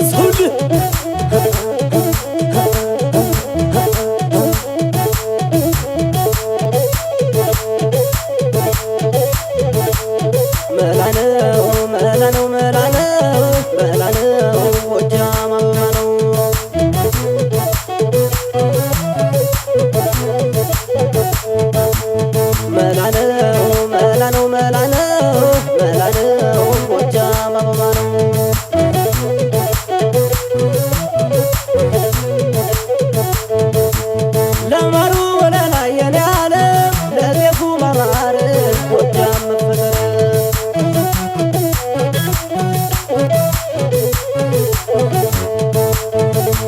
አንሰውልህ መላነው መላነው መላነው መላነው ጎጃም አበባ ነው መላነው መላነው መላነው መላነው ጎጃም አበባ ነው ለማሩ ወለላ የኔ ዓለም ለጤፉ ማማር ጎጃም መፈጠር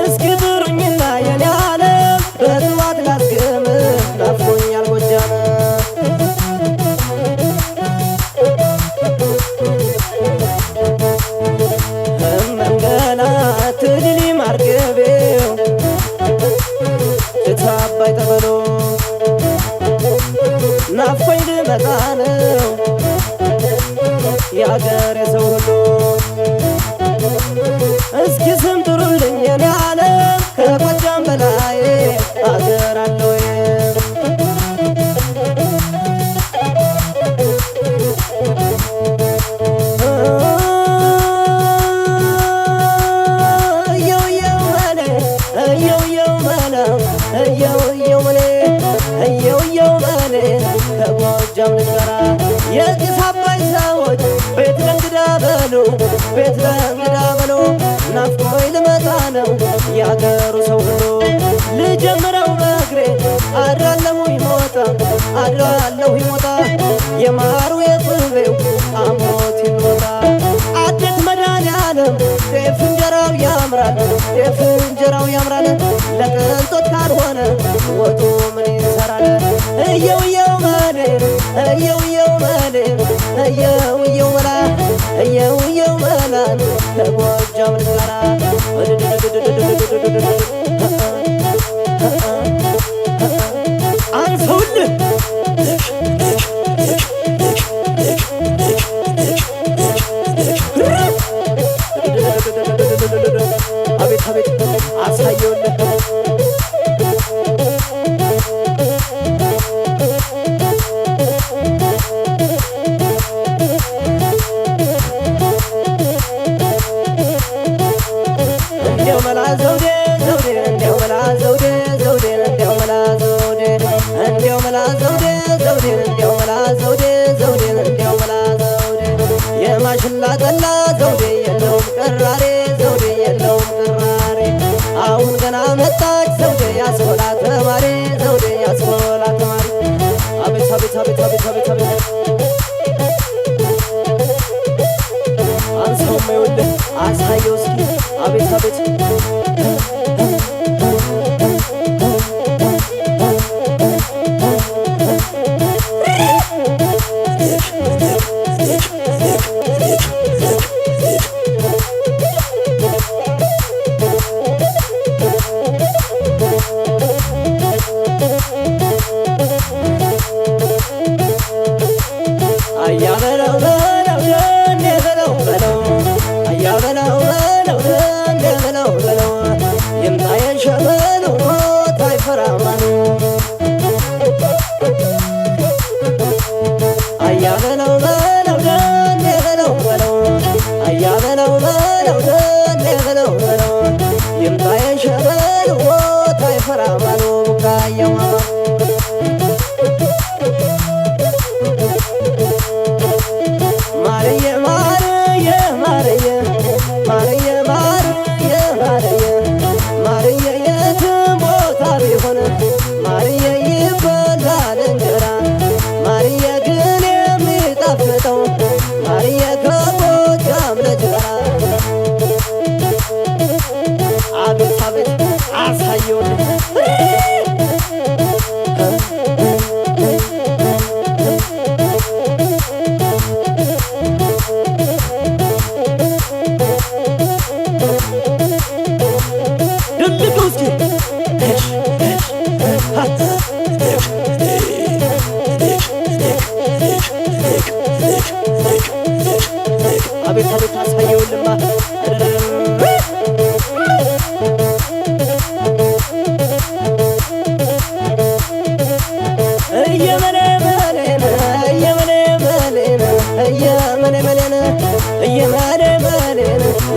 እስኪ ጥሩኝና የኔ ዓለም በጥዋት ላስገም ናፍቆኛል ጎጃም መንገላ ትልሊ ማርገቤው አባይ ተበሎ ናፍቆኝ ልመጣ ነው የአገሬ ሰው ሁሉ እስኪ ስም ጥሩልኝ የኔ ዓለም ከጎጃም በላይ አገር አለ ወይ ከጎጃም ልጅ ጋራ የጢስ አባይ ሰዎች ቤት ለእንግዳ በሉ ቤት ለእንግዳ በሉ ናፍቆኝ ልመጣ ነው የአገሩ ሰው ሁሉ ልጀምረው በእግሬ አድራለሁኝ ሞታ አድራለሁኝ ሞታ የማሩ የጥቤው አሞት ይሞታ አደት መድኃኒዓለም ጤፍ እንጀራው ያምራል ጤፍ እንጀራው ያምራል ለቅንጦት ካልሆነ ወጡ ምን ይሰራል እየውየው መሌ እየውየው መሌ እየውየው መላ እየውየው መላን ከጎጃም ልጅ ጋራ አንሰውልህ አቤት አቤት አሳየውልህ እንዲያው መላ ዘውዴ ዘውዴ እንዲያው መላ ዘውዴ ዘውዴ እንዲያው መላ ዘውዴ እንዲያው መላ ዘውዴ ዘውዴ እንዲያው መላ ዘውዴ ዘውዴ እንዲያው መላ ዘውዴ የማሽላ ጠላ ዘውዴ የለውም ቅራሬ ዘውዴ የለውም ቅራሬ አሁን ገና መጣች ዘውዴ ያስኮላ ተማሪ ዘውዴ ያስኮላ ተማሪ አቤት አቤት አቤት አቤት አቤት አቤት አንሰውም ይኸውልህ አሳየው እስኪ አቤት አቤት አያ በለው በለው ደኔ በለው በለው አያ በለው በለው ደኔ በለው በለው ይምጣ የሸበሉ ሞት አይፈራማኑ አያ በለው በለው ደኔ በለው በለው አያ በለው በለው ደኔ በለው በለው ይምጣ የሸበሉ ሞት አይፈራማኑ ቡቃያው ማርዬ ማርዬ ማርዬ ማርዬ ማርዬ ማርዬ ማርዬ የትም ቦታ ቢሆን ማርዬ ይበላል እንጀራ ማርዬ ግን የሚጣፍጠው ማርዬ ከጎጃም ልጅ ጋር አቤት አቤት አሳየውልህ አቤት አቤት አሳየውልማ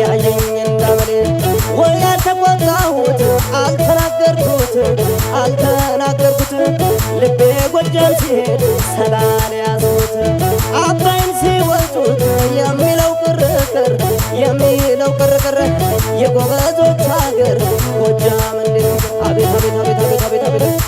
ያየኝ እንዳመሌ ወይ ያልተቆጣሁት አልተናገርኩት ልቤ ጎጃም ሲሄድ ሰላሌ ያዙት አባይን ሲወጡት የሚለው ቅርቅር የጎበዞች ሀገር ጎጃም እንዴት አቤት አቤት አቤት አቤት አቤት አቤት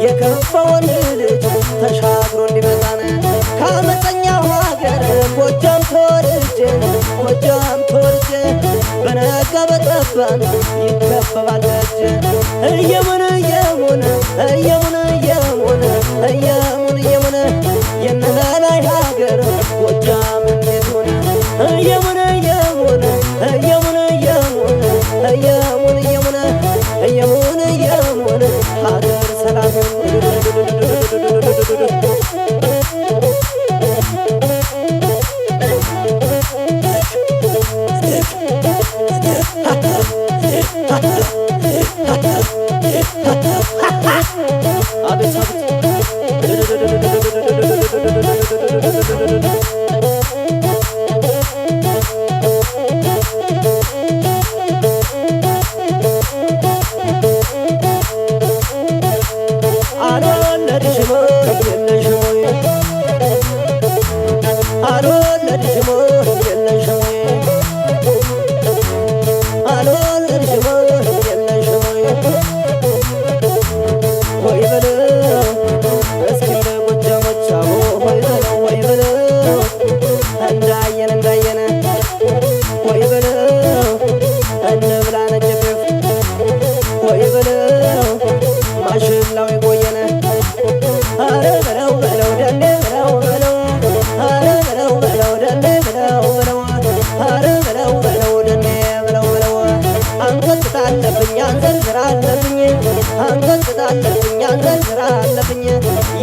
የከፋ ወንድ ልጅ ተሻግሮ እንዲመጣን ከአመፀኛው ሀገር ጎጃም ተወልጄ በነጋ በጠባን ይከበባል ደጅ እየሙን የነላይ ሀገር ጎጃም እንዴት ሆነ እየሙን ሀገር ሰላም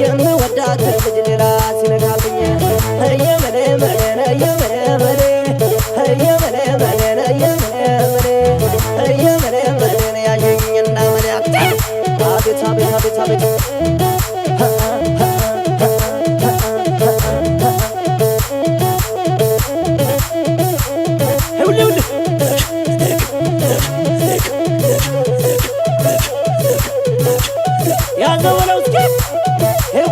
የምወዳት ልጅ ሌላ ሲነካብኝ ያየኝና መለያት አቤት አቤት አቤት አቤት ያዘወለው እስኪ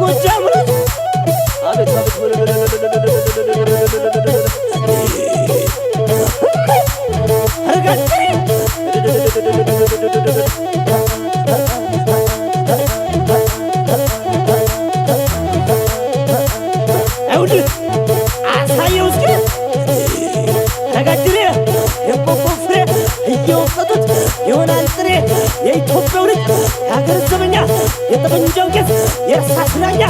ጎጃም አቤት አሳየው እስኪ ተጋድሬ የቆቆ ፍሬ እየወሰዱት ይሆናል ጥሬ የኢትዮጵያው ልጅ የሀገር ዘበኛ የጠመንጃው ቄስ የእርሳስ ዳኛ